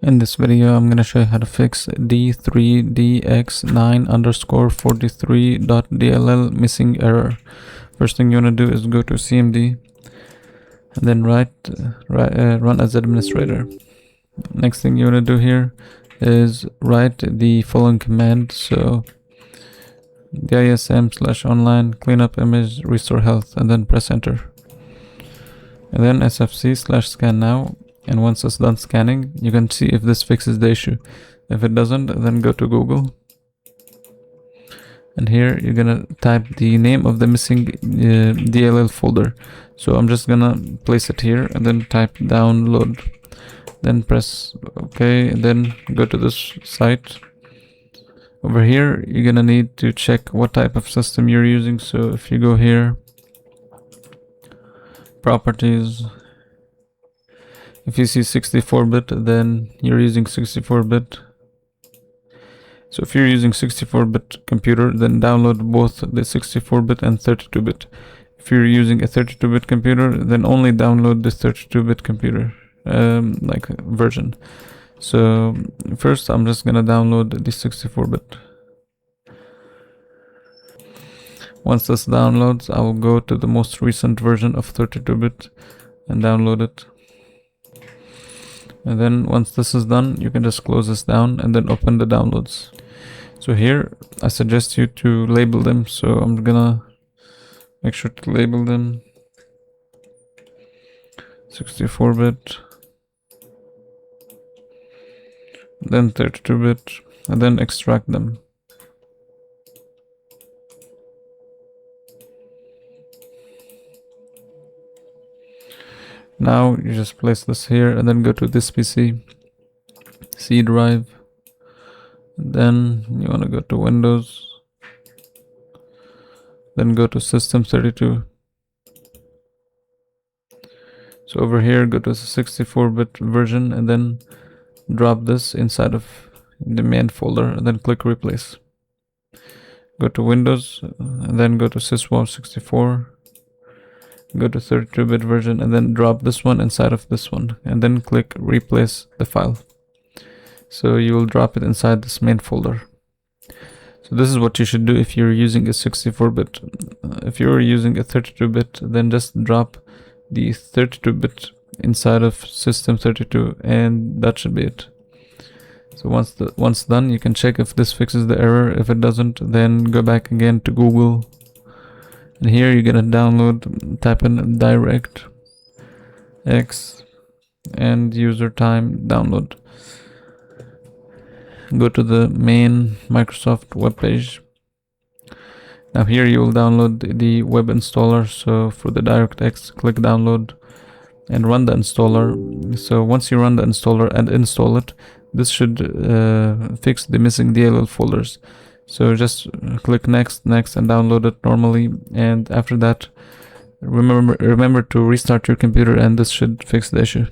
In this video, I'm going to show you how to fix D3DX9_43.dll missing error. First thing you want to do is go to CMD and then run as administrator. Next thing you want to do here is write the following command. So dism/online cleanup image restore health, and then press enter. And then sfc/scan now. And once it's done scanning, you can see if this fixes the issue. If it doesn't, then go to Google. And here you're gonna type the name of the missing DLL folder. So I'm just gonna place it here and then type download. Then press OK, and then go to this site. Over here, you're gonna need to check what type of system you're using. So if you go here, properties, if you see 64-bit, then you're using 64-bit. So if you're using 64-bit computer, then download both the 64-bit and 32-bit. If you're using a 32-bit computer, then only download the 32-bit computer version. So first, I'm just gonna download the 64-bit. Once this downloads, I will go to the most recent version of 32-bit and download it. And then once this is done, you can just close this down and then open the downloads. So here, I suggest you to label them. So I'm gonna make sure to label them 64-bit, then 32-bit, and then extract them. Now you just place this here and then go to this PC, C drive, then you want to go to Windows, then go to System32. So over here, go to the 64-bit version and then drop this inside of the main folder and then click replace. Go to Windows and then go to syswap64. Go to 32-bit version and then drop this one inside of this one and then click replace the file. So you will drop it inside this main folder. So this is what you should do if you're using a 64-bit. If you're using a 32-bit, then just drop the 32-bit inside of System32 and that should be it. So once done, you can check if this fixes the error. If it doesn't, then go back again to Google. And here you're gonna download, type in DirectX and user time download. Go to the main Microsoft web page. Now here you will download the web installer. So for the DirectX, click download and run the installer. So once you run the installer and install it, this should fix the missing DLL folders. So just click next and download it normally, and after that remember to restart your computer and this should fix the issue.